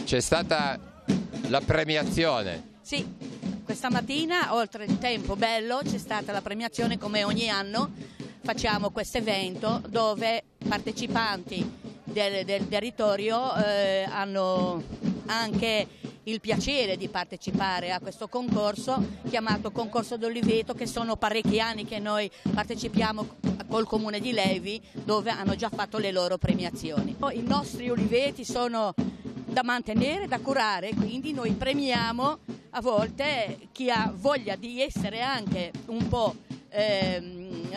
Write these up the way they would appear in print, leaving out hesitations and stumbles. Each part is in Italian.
C'è stata la premiazione. Sì, questa mattina, oltre il tempo bello, c'è stata la premiazione come ogni anno. Facciamo questo evento dove partecipanti del territorio hanno anche il piacere di partecipare a questo concorso chiamato Concorso d'Oliveto, che sono parecchi anni che noi partecipiamo col comune di Levi, dove hanno già fatto le loro premiazioni. I nostri oliveti sono da mantenere, da curare, quindi noi premiamo a volte chi ha voglia di essere anche un po'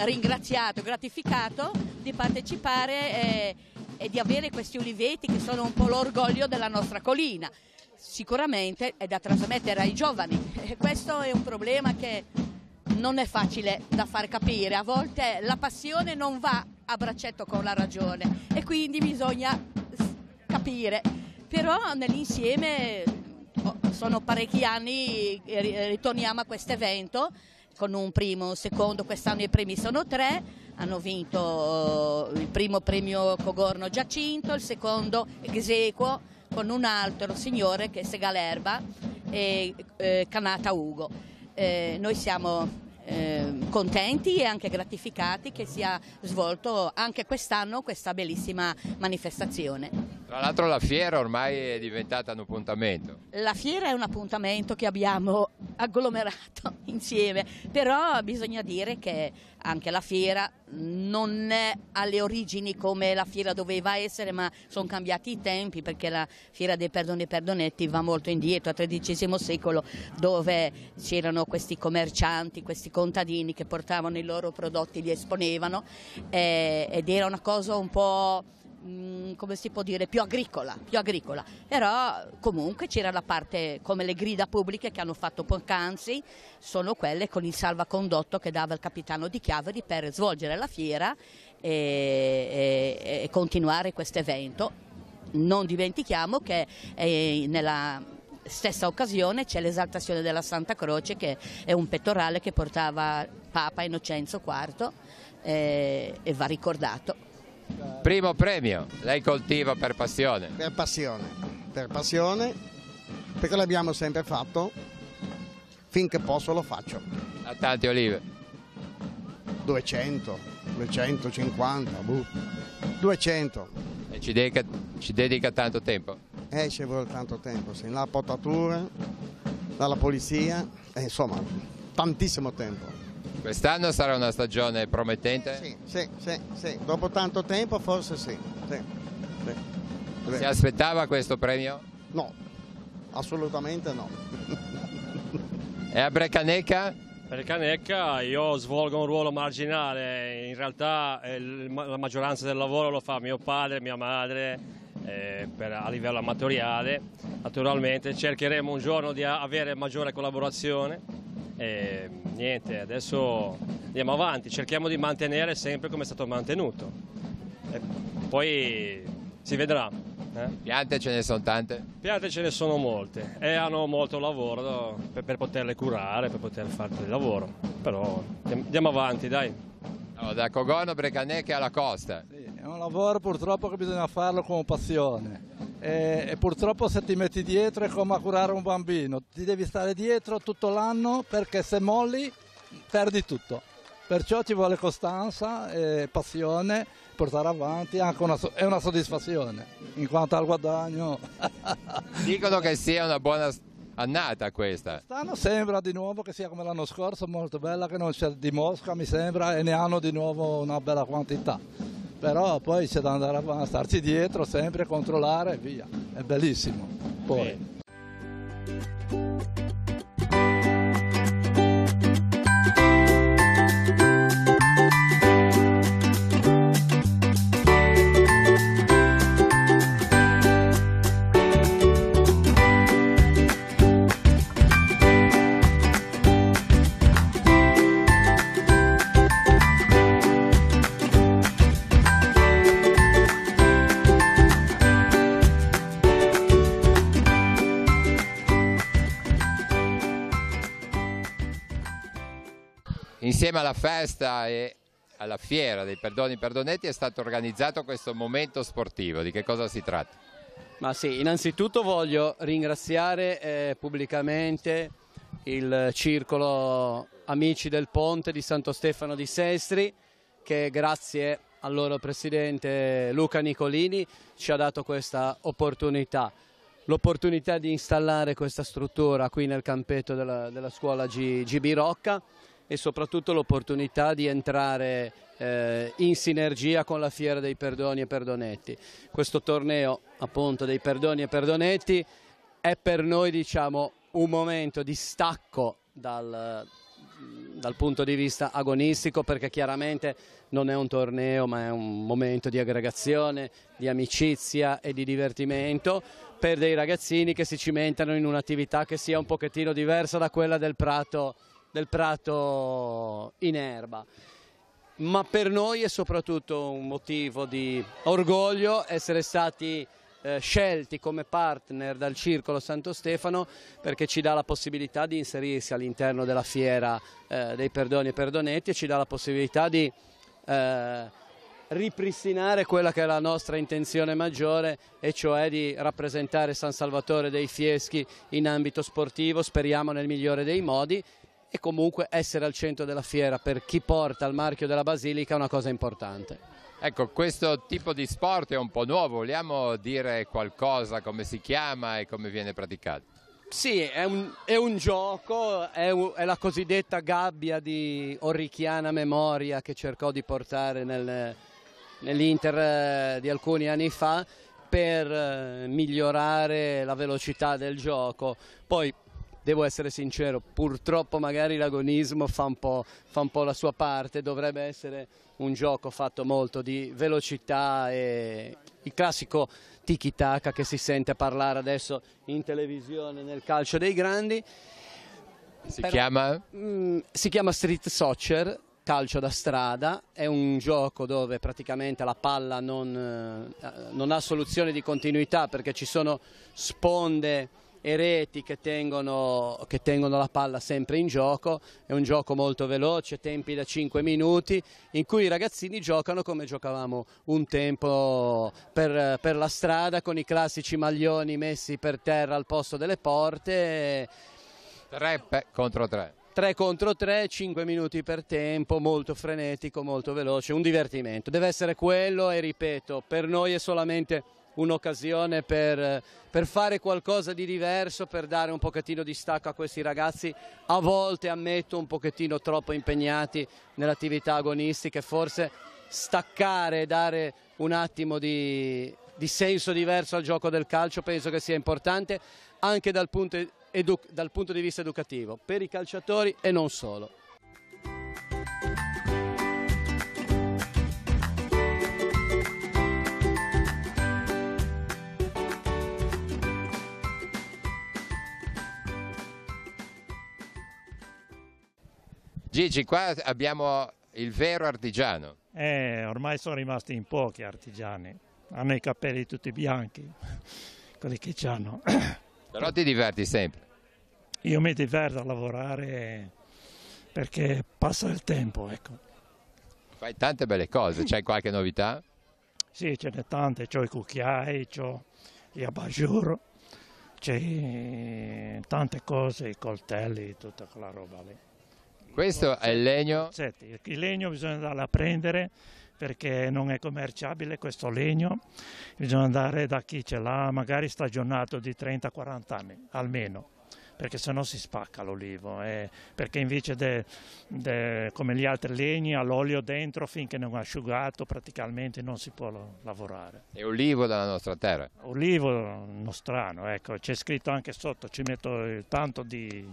ringraziato, gratificato di partecipare e di avere questi oliveti che sono un po' l'orgoglio della nostra collina. Sicuramente è da trasmettere ai giovani e questo è un problema che non è facile da far capire. A volte la passione non va a braccetto con la ragione e quindi bisogna capire, però nell'insieme sono parecchi anni che ritorniamo a questo evento con un primo, un secondo, quest'anno i premi sono 3, hanno vinto il primo premio Cogorno Giacinto, il secondo Exequo con un altro signore che è Segalerba e Canata Ugo. Noi siamo contenti e anche gratificati che sia svolto anche quest'anno questa bellissima manifestazione. Tra l'altro la fiera ormai è diventata un appuntamento. La fiera è un appuntamento che abbiamo agglomerato insieme, però bisogna dire che anche la fiera non è alle origini come la fiera doveva essere, ma sono cambiati i tempi, perché la fiera dei Perdoni e Perdonetti va molto indietro, al XIII secolo, dove c'erano questi commercianti, questi contadini che portavano i loro prodotti, li esponevano ed era una cosa un po', come si può dire, più agricola, però comunque c'era la parte come le grida pubbliche che hanno fatto poc'anzi, sono quelle con il salvacondotto che dava il capitano di Chiavari per svolgere la fiera e continuare questo evento. Non dimentichiamo che nella stessa occasione c'è l'esaltazione della Santa Croce, che è un pettorale che portava Papa Innocenzo IV e va ricordato. Primo premio, lei coltiva per passione. Per passione, perché l'abbiamo sempre fatto, finché posso lo faccio. Ha tante olive? 200, 250, 200. E ci dedica tanto tempo? Ci vuole tanto tempo, sì. La potatura, dalla polizia, insomma, tantissimo tempo. Quest'anno sarà una stagione promettente? Sì. Dopo tanto tempo forse sì. Si aspettava questo premio? No, assolutamente no. E a Brecanecca? Brecanecca io svolgo un ruolo marginale, in realtà la maggioranza del lavoro lo fa mio padre, mia madre, a livello amatoriale. Naturalmente cercheremo un giorno di avere maggiore collaborazione. E niente, adesso andiamo avanti, cerchiamo di mantenere sempre come è stato mantenuto e poi si vedrà. Piante ce ne sono tante? Piante ce ne sono molte e hanno molto lavoro per poterle curare, per poter fare il lavoro, però andiamo avanti, dai. No, da Cogorno, Brecanecca alla costa. Sì, è un lavoro purtroppo che bisogna farlo con passione. E purtroppo se ti metti dietro è come a curare un bambino, ti devi stare dietro tutto l'anno, perché se molli perdi tutto, perciò ci vuole costanza e passione, portare avanti, anche è una soddisfazione in quanto al guadagno. Dicono che sia una buona annata questa. Quest'anno sembra di nuovo che sia come l'anno scorso, molto bella, che non c'è di mosca mi sembra, e ne hanno di nuovo una bella quantità. Però poi c'è da andare avanti, starci dietro, sempre controllare e via. È bellissimo. Poi. Insieme alla festa e alla fiera dei Perdoni Perdonetti è stato organizzato questo momento sportivo. Di che cosa si tratta? Ma sì, innanzitutto voglio ringraziare pubblicamente il Circolo Amici del Ponte di Santo Stefano di Sestri, che grazie al loro presidente Luca Nicolini ci ha dato questa opportunità. L'opportunità di installare questa struttura qui nel campetto della scuola GB Rocca e soprattutto l'opportunità di entrare in sinergia con la Fiera dei Perdoni e Perdonetti. Questo torneo appunto dei Perdoni e Perdonetti è per noi, diciamo, un momento di stacco dal punto di vista agonistico, perché chiaramente non è un torneo ma è un momento di aggregazione, di amicizia e di divertimento per dei ragazzini che si cimentano in un'attività che sia un pochettino diversa da quella del prato in erba. Ma per noi è soprattutto un motivo di orgoglio essere stati scelti come partner dal Circolo Santo Stefano, perché ci dà la possibilità di inserirsi all'interno della fiera dei Perdoni e Perdonetti e ci dà la possibilità di ripristinare quella che è la nostra intenzione maggiore, e cioè di rappresentare San Salvatore dei Fieschi in ambito sportivo, speriamo nel migliore dei modi, e comunque essere al centro della fiera per chi porta il marchio della Basilica è una cosa importante. Ecco, questo tipo di sport è un po' nuovo, vogliamo dire qualcosa, come si chiama e come viene praticato? Sì, è un gioco, è la cosiddetta gabbia di orrichiana memoria che cercò di portare nell'Inter di alcuni anni fa per migliorare la velocità del gioco. Poi devo essere sincero, purtroppo magari l'agonismo fa un po' la sua parte, dovrebbe essere un gioco fatto molto di velocità e il classico tiki-taka che si sente parlare adesso in televisione nel calcio dei grandi. Si chiama Street Soccer, calcio da strada, è un gioco dove praticamente la palla non ha soluzione di continuità, perché ci sono sponde e reti che tengono la palla sempre in gioco. È un gioco molto veloce, tempi da 5 minuti, in cui i ragazzini giocano come giocavamo un tempo per la strada, con i classici maglioni messi per terra al posto delle porte. 3 contro 3. 3 contro 3, 5 minuti per tempo, molto frenetico, molto veloce, un divertimento. Deve essere quello, e ripeto, per noi è solamente un'occasione per fare qualcosa di diverso, per dare un pochettino di stacco a questi ragazzi, a volte ammetto un pochettino troppo impegnati nell'attività agonistica, e forse staccare e dare un attimo di senso diverso al gioco del calcio penso che sia importante anche dal punto di vista educativo, per i calciatori e non solo. Gigi, qua abbiamo il vero artigiano. Ormai sono rimasti in pochi artigiani, hanno i capelli tutti bianchi, quelli che c'hanno. Però ti diverti sempre. Io mi diverto a lavorare perché passa il tempo, ecco. Fai tante belle cose, c'hai qualche novità? Sì, ce n'è tante, c'ho i cucchiai, c'ho gli abajur, c'è tante cose, i coltelli, tutta quella roba lì. Questo è il legno? Senti, il legno bisogna andarlo a prendere perché non è commerciabile questo legno, bisogna andare da chi ce l'ha magari stagionato di 30-40 anni almeno, perché sennò si spacca l'olivo, perché invece come gli altri legni all'olio dentro finché non è asciugato praticamente non si può lavorare. È olivo dalla nostra terra? Olivo nostrano, ecco, c'è scritto anche sotto, ci metto tanto di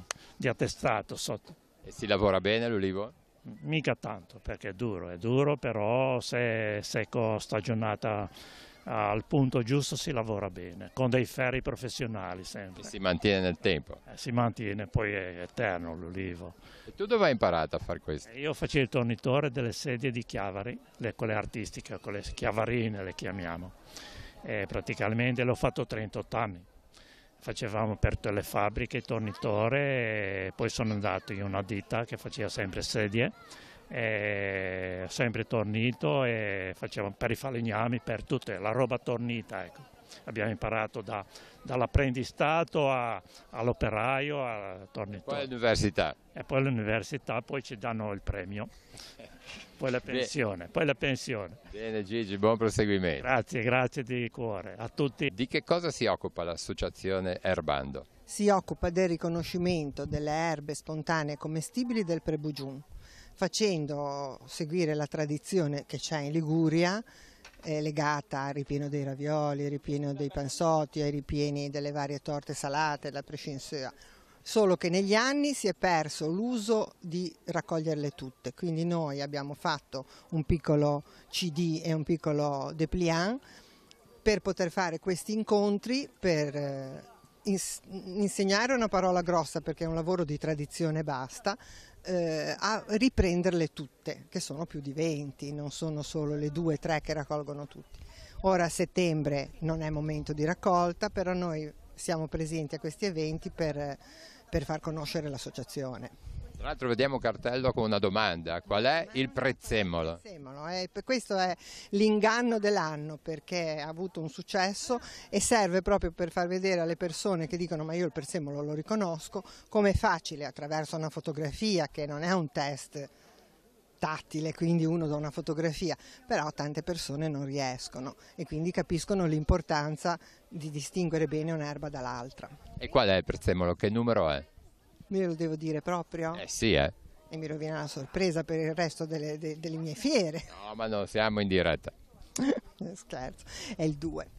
attestato sotto. E si lavora bene l'olivo? Mica tanto, perché è duro, però se è secco, stagionata al punto giusto si lavora bene, con dei ferri professionali sempre. E si mantiene nel tempo? Si mantiene, poi è eterno l'olivo. E tu dove hai imparato a fare questo? Io facevo il tornitore delle sedie di Chiavari, quelle artistiche, quelle chiavarine le chiamiamo. E praticamente l'ho fatto 38 anni. Facevamo per tutte le fabbriche il tornitore, e poi sono andato in una ditta che faceva sempre sedie, sempre tornito, e facevamo per i falegnami, per tutta la roba tornita, ecco. abbiamo imparato dall'apprendistato all'operaio, al tornitore. Poi l'università. E poi all'università, poi ci danno il premio, poi la pensione, Bene Gigi, buon proseguimento. Grazie di cuore a tutti. Di che cosa si occupa l'associazione Erbando? Si occupa del riconoscimento delle erbe spontanee commestibili del Prebugiun, facendo seguire la tradizione che c'è in Liguria, legata al ripieno dei ravioli, al ripieno dei panzotti, ai ripieni delle varie torte salate, la prescinsea. Solo che negli anni si è perso l'uso di raccoglierle tutte, quindi noi abbiamo fatto un piccolo CD e un piccolo dépliant per poter fare questi incontri, per insegnare una parola grossa perché è un lavoro di tradizione e basta, a riprenderle tutte, che sono più di 20, non sono solo le 2 o 3 che raccolgono tutti. Ora a settembre non è momento di raccolta, però noi siamo presenti a questi eventi per far conoscere l'associazione. Tra l'altro vediamo un cartello con una domanda: qual è il prezzemolo? Questo è l'inganno dell'anno, perché ha avuto un successo e serve proprio per far vedere alle persone che dicono ma io il prezzemolo lo riconosco, come è facile attraverso una fotografia, che non è un test tattile, quindi uno da una fotografia, però tante persone non riescono e quindi capiscono l'importanza di distinguere bene un'erba dall'altra. E qual è il prezzemolo? Che numero è? Me lo devo dire proprio? Sì, E mi rovina la sorpresa per il resto delle mie fiere. No, ma non siamo in diretta. Scherzo, è il 2.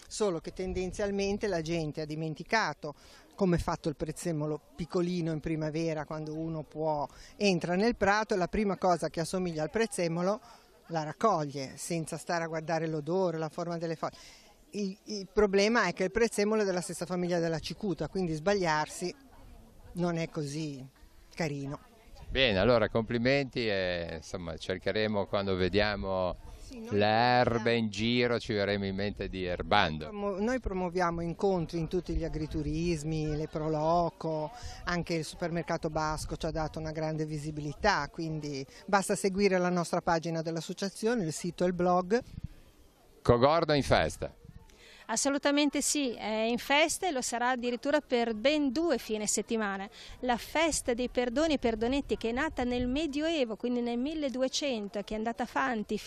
Solo che tendenzialmente la gente ha dimenticato come è fatto il prezzemolo piccolino in primavera, quando uno entra nel prato e la prima cosa che assomiglia al prezzemolo la raccoglie, senza stare a guardare l'odore, la forma delle foglie. Il problema è che il prezzemolo è della stessa famiglia della cicuta, quindi sbagliarsi non è così carino. Bene, allora complimenti e insomma cercheremo, quando vediamo le erbe in giro, ci verremo in mente di Erbando. Noi promuoviamo incontri in tutti gli agriturismi, le Proloco, anche il supermercato Basco ci ha dato una grande visibilità, quindi basta seguire la nostra pagina dell'associazione, il sito e il blog. Cogorno in festa. Assolutamente sì, è in festa e lo sarà addirittura per ben 2 fine settimana. La festa dei perdoni e perdonetti, che è nata nel Medioevo, quindi nel 1200, che è andata avanti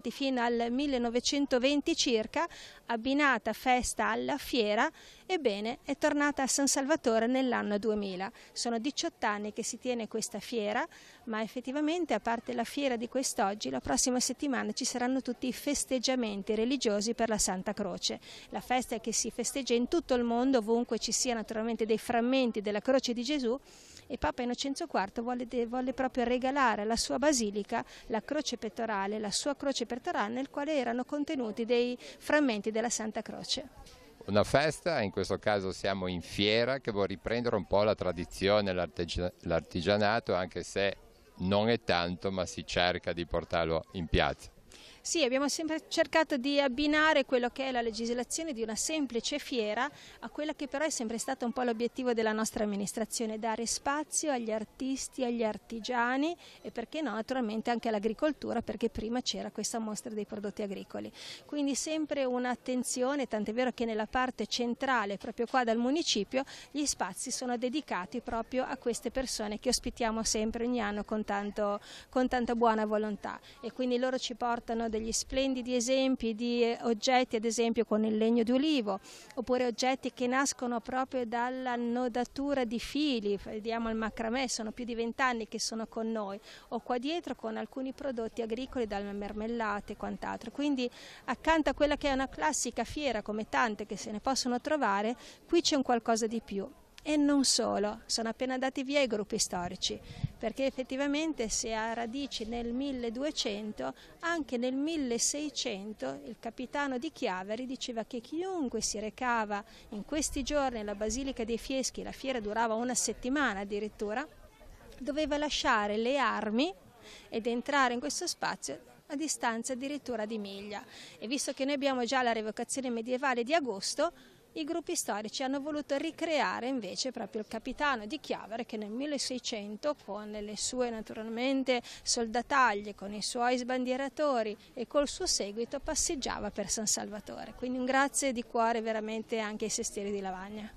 fino al 1920 circa, abbinata festa alla fiera, ebbene è tornata a San Salvatore nell'anno 2000. Sono 18 anni che si tiene questa fiera, ma effettivamente, a parte la fiera di quest'oggi, la prossima settimana ci saranno tutti i festeggiamenti religiosi per la Santa Croce. La festa che si festeggia in tutto il mondo, ovunque ci sia naturalmente dei frammenti della croce di Gesù, e Papa Innocenzo IV volle proprio regalare alla sua basilica la croce pettorale, la sua croce pettorale, nel quale erano contenuti dei frammenti della Santa Croce. Una festa, in questo caso siamo in fiera, che vuol riprendere un po' la tradizione, l'artigianato, anche se non è tanto, ma si cerca di portarlo in piazza. Sì, abbiamo sempre cercato di abbinare quello che è la legislazione di una semplice fiera a quella che però è sempre stato un po' l'obiettivo della nostra amministrazione: dare spazio agli artisti, agli artigiani e, perché no, naturalmente anche all'agricoltura, perché prima c'era questa mostra dei prodotti agricoli. Quindi sempre un'attenzione, tant'è vero che nella parte centrale, proprio qua dal municipio, gli spazi sono dedicati proprio a queste persone che ospitiamo sempre ogni anno con tanta buona volontà, e quindi loro ci portano degli splendidi esempi di oggetti, ad esempio con il legno di olivo, oppure oggetti che nascono proprio dall'annodatura di fili. Vediamo il macramè, sono più di 20 anni che sono con noi, o qua dietro con alcuni prodotti agricoli, dalle marmellate e quant'altro. Quindi accanto a quella che è una classica fiera, come tante che se ne possono trovare, qui c'è un qualcosa di più. E non solo, sono appena andati via i gruppi storici, perché effettivamente se ha radici nel 1200, anche nel 1600 il capitano di Chiavari diceva che chiunque si recava in questi giorni alla Basilica dei Fieschi, la fiera durava 1 settimana addirittura, doveva lasciare le armi ed entrare in questo spazio a distanza addirittura di miglia. E visto che noi abbiamo già la rievocazione medievale di agosto, I gruppi storici hanno voluto ricreare invece proprio il capitano di Chiavari che nel 1600 con le sue naturalmente soldataglie, con i suoi sbandieratori e col suo seguito passeggiava per San Salvatore. Quindi un grazie di cuore veramente anche ai Sestieri di Lavagna.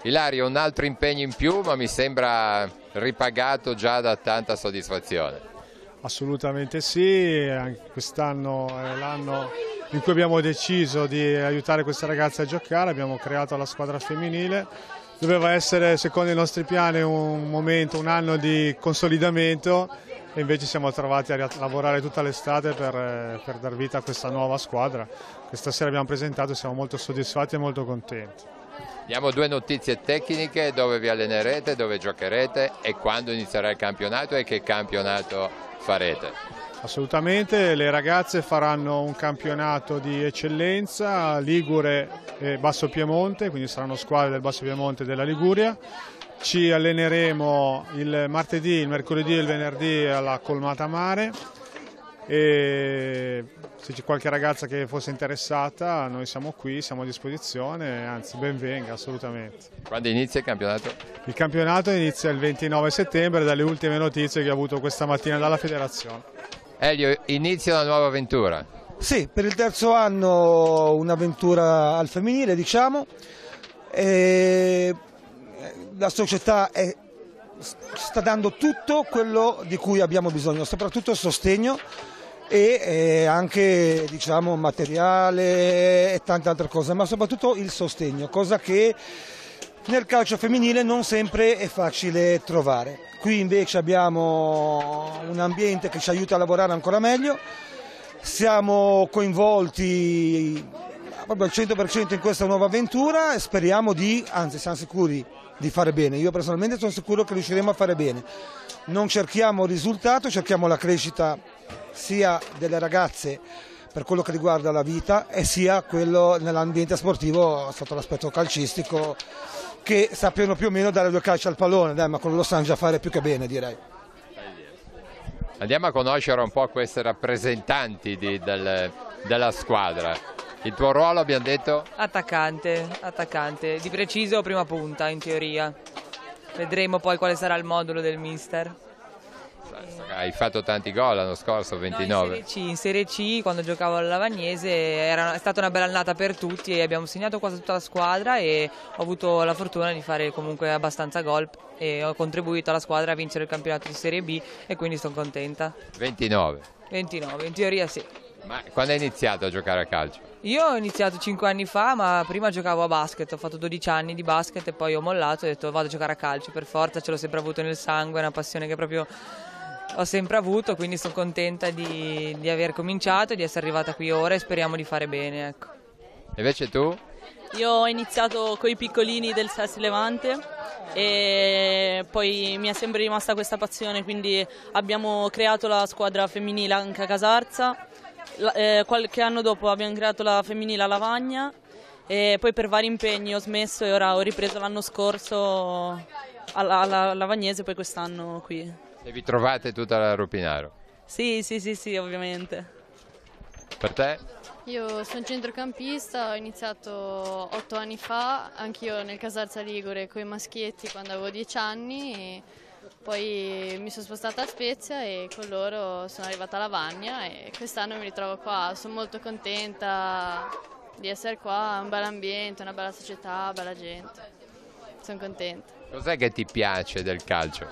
Ilario, un altro impegno in più, ma mi sembra ripagato già da tanta soddisfazione. Assolutamente sì, anche quest'anno è l'anno in cui abbiamo deciso di aiutare queste ragazze a giocare, abbiamo creato la squadra femminile, doveva essere secondo i nostri piani un momento, un anno di consolidamento e invece siamo trovati a lavorare tutta l'estate per dar vita a questa nuova squadra che stasera abbiamo presentato e siamo molto soddisfatti e molto contenti. Diamo due notizie tecniche: dove vi allenerete, dove giocherete e quando inizierà il campionato e che campionato farete. Assolutamente, le ragazze faranno un campionato di eccellenza Ligure e Basso Piemonte, quindi saranno squadre del Basso Piemonte e della Liguria. Ci alleneremo il martedì, il mercoledì e il venerdì alla Colmata Mare e se c'è qualche ragazza che fosse interessata noi siamo qui, siamo a disposizione, anzi ben venga assolutamente. Quando inizia il campionato? Il campionato inizia il 29 settembre dalle ultime notizie che ho avuto questa mattina dalla federazione. Elio, inizia una nuova avventura. Sì, per il terzo anno un'avventura al femminile diciamo. La società sta dando tutto quello di cui abbiamo bisogno, soprattutto il sostegno e anche diciamo materiale e tante altre cose, ma soprattutto il sostegno, cosa che nel calcio femminile non sempre è facile trovare. Qui invece abbiamo un ambiente che ci aiuta a lavorare ancora meglio, siamo coinvolti proprio al 100% in questa nuova avventura e speriamo anzi siamo sicuri di fare bene. Io personalmente sono sicuro che riusciremo a fare bene. Non cerchiamo il risultato, cerchiamo la crescita sia delle ragazze per quello che riguarda la vita e sia quello nell'ambiente sportivo sotto l'aspetto calcistico, che sappiano più o meno dare due calci al pallone, ma quello lo sanno già fare più che bene, direi. Andiamo a conoscere un po' queste rappresentanti della squadra. Il tuo ruolo abbiamo detto? Attaccante, di preciso prima punta in teoria. Vedremo poi quale sarà il modulo del mister. Hai fatto tanti gol l'anno scorso, 29. No, in Serie C quando giocavo alla Lavagnese è stata una bella annata per tutti e abbiamo segnato quasi tutta la squadra e ho avuto la fortuna di fare comunque abbastanza gol e ho contribuito alla squadra a vincere il campionato di Serie B e quindi sono contenta. 29, in teoria sì. Ma quando hai iniziato a giocare a calcio? Io ho iniziato 5 anni fa, ma prima giocavo a basket, ho fatto 12 anni di basket e poi ho mollato e ho detto vado a giocare a calcio, per forza ce l'ho sempre avuto nel sangue, è una passione che proprio ho sempre avuto, quindi sono contenta di aver cominciato e di essere arrivata qui ora e speriamo di fare bene. Ecco. E invece tu? Io ho iniziato con i piccolini del SES Levante e poi mi è sempre rimasta questa passione, quindi abbiamo creato la squadra femminile anche a Casarza. Qualche anno dopo abbiamo creato la femminile a Lavagna e poi per vari impegni ho smesso e ora ho ripreso l'anno scorso alla Lavagnese, poi quest'anno qui. E vi trovate tutta la Rupinaro? Sì, ovviamente. Per te? Io sono centrocampista, ho iniziato 8 anni fa, anch'io nel Casarza Ligure con i maschietti quando avevo 10 anni. E poi mi sono spostata a Spezia e con loro sono arrivata a Lavagna e quest'anno mi ritrovo qua. Sono molto contenta di essere qua, è un bel ambiente, una bella società, bella gente. Sono contenta. Cos'è che ti piace del calcio?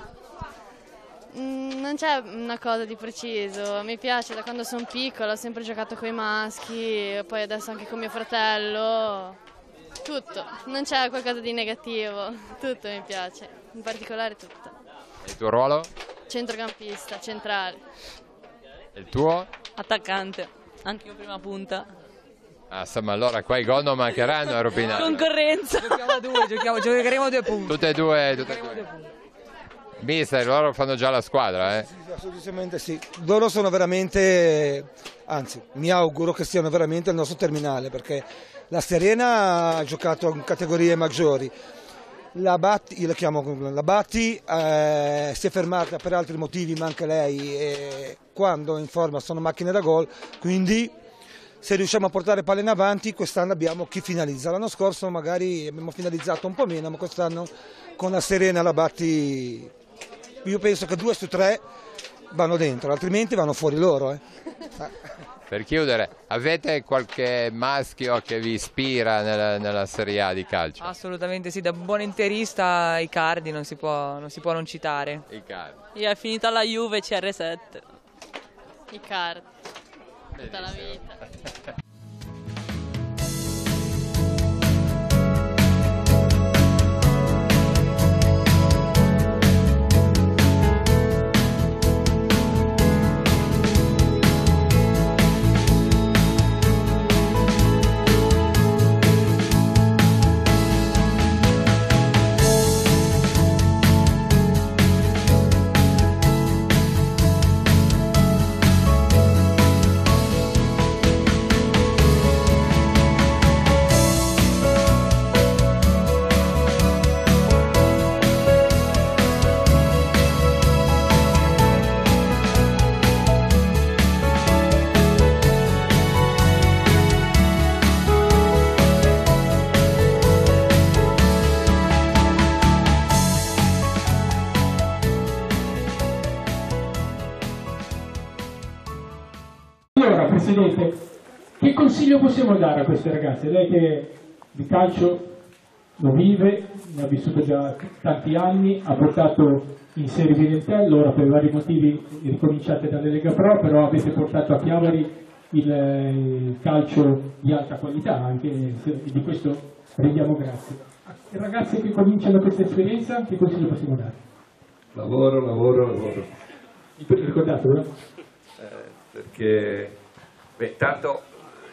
Non c'è una cosa di preciso, mi piace da quando sono piccola, ho sempre giocato con i maschi, poi adesso anche con mio fratello, tutto, non c'è qualcosa di negativo, tutto mi piace, in particolare tutto. E il tuo ruolo? Centrocampista, centrale. E il tuo? Attaccante, anche io prima punta. Ah, insomma, allora qua i gol non mancheranno a Rupinaro. Concorrenza. Giochiamo a due, giocheremo 2 punti. Tutte e due. Mister, loro fanno già la squadra, eh? Sì, assolutamente sì. Loro sono veramente, anzi, mi auguro che siano veramente il nostro terminale, perché la Serena ha giocato in categorie maggiori. La Batti, io la chiamo la Batti, si è fermata per altri motivi, ma anche lei quando è in forma sono macchine da gol, quindi se riusciamo a portare palle in avanti quest'anno abbiamo chi finalizza. L'anno scorso magari abbiamo finalizzato un po' meno, ma quest'anno con la Serena e la Batti io penso che 2 su 3 vanno dentro, altrimenti vanno fuori loro. Per chiudere, avete qualche maschio che vi ispira nella Serie A di calcio? Assolutamente sì, da buon interista Icardi non si può non citare. Icardi. Io è finita la Juve CR7. Icardi, tutta la vita. Allora, Presidente, che consiglio possiamo dare a queste ragazze? Lei che di calcio lo vive, ne ha vissuto già tanti anni, ha portato in Serie B Entel, ora per vari motivi ricominciate dalle Lega Pro, però avete portato a Chiavari il calcio di alta qualità, anche di questo rendiamo grazie. A ragazze che cominciano questa esperienza, che consiglio possiamo dare? Lavoro. Ricordatelo, perché tanto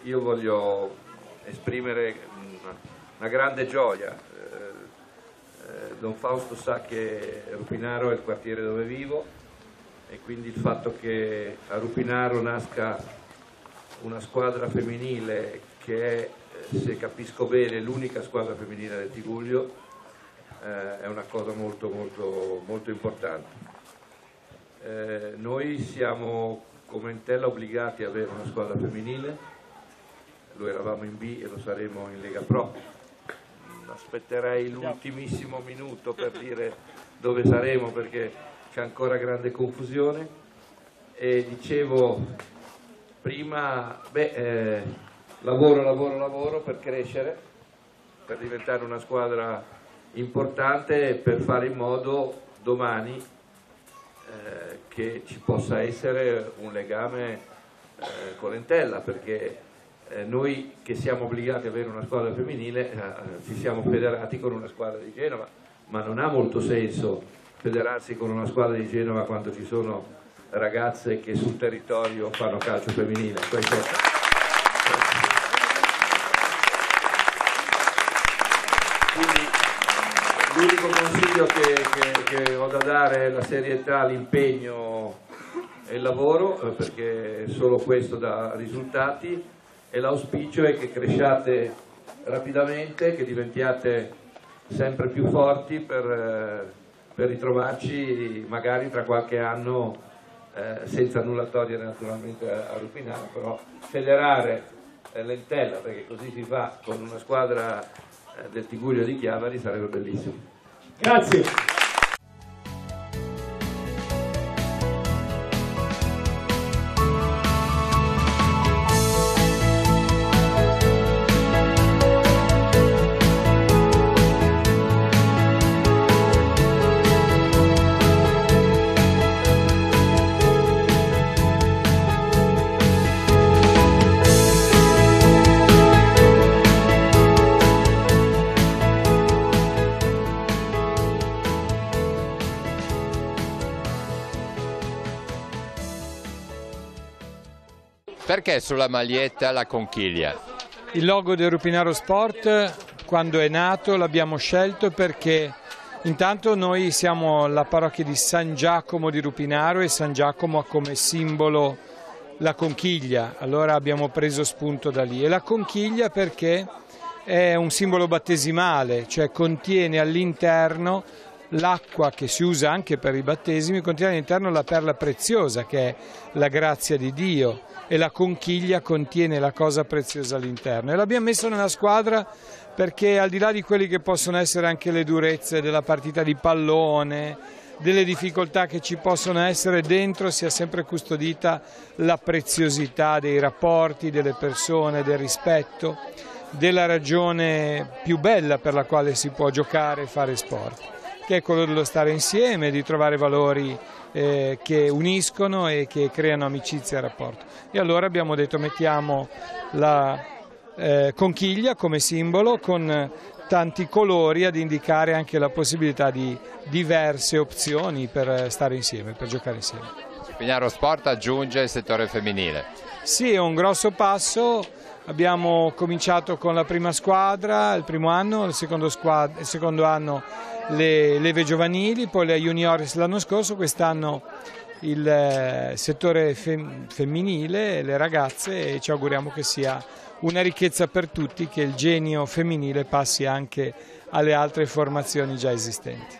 io voglio esprimere una grande gioia. Don Fausto sa che Rupinaro è il quartiere dove vivo e quindi il fatto che a Rupinaro nasca una squadra femminile che è, se capisco bene, l'unica squadra femminile del Tigullio è una cosa molto importante. Noi siamo come Entella obbligati a avere una squadra femminile, lo eravamo in B e lo saremo in Lega Pro. Aspetterei l'ultimissimo minuto per dire dove saremo perché c'è ancora grande confusione. E dicevo prima, lavoro per crescere, per diventare una squadra importante e per fare in modo domani che ci possa essere un legame con l'Entella, perché noi che siamo obbligati ad avere una squadra femminile ci siamo federati con una squadra di Genova, ma non ha molto senso federarsi con una squadra di Genova quando ci sono ragazze che sul territorio fanno calcio femminile. Quindi l'unico consiglio che ho da dare è la serietà, l'impegno e il lavoro, perché solo questo dà risultati, e l'auspicio è che cresciate rapidamente, che diventiate sempre più forti per ritrovarci magari tra qualche anno, senza nulla togliere naturalmente a Rupinaro, però federare l'Entella, perché così si fa con una squadra del Tigullio di Chiavari, sarebbe bellissimo. Grazie. Perché sulla maglietta la conchiglia? Il logo del Rupinaro Sport, quando è nato, l'abbiamo scelto perché intanto noi siamo la parrocchia di San Giacomo di Rupinaro e San Giacomo ha come simbolo la conchiglia, allora abbiamo preso spunto da lì. E la conchiglia perché è un simbolo battesimale, cioè contiene all'interno l'acqua che si usa anche per i battesimi, contiene all'interno la perla preziosa che è la grazia di Dio, e la conchiglia contiene la cosa preziosa all'interno. E l'abbiamo messo nella squadra perché al di là di quelli che possono essere anche le durezze della partita di pallone, delle difficoltà che ci possono essere, dentro sia sempre custodita la preziosità dei rapporti, delle persone, del rispetto, della ragione più bella per la quale si può giocare e fare sport, che è quello dello stare insieme, di trovare valori che uniscono e che creano amicizia e rapporto. E allora abbiamo detto mettiamo la conchiglia come simbolo con tanti colori ad indicare anche la possibilità di diverse opzioni per stare insieme, per giocare insieme. Rupinaro Sport aggiunge il settore femminile. Sì, è un grosso passo. Abbiamo cominciato con la prima squadra il primo anno, il secondo anno le leve giovanili, poi le juniores l'anno scorso, quest'anno il settore femminile, le ragazze, e ci auguriamo che sia una ricchezza per tutti, che il genio femminile passi anche alle altre formazioni già esistenti.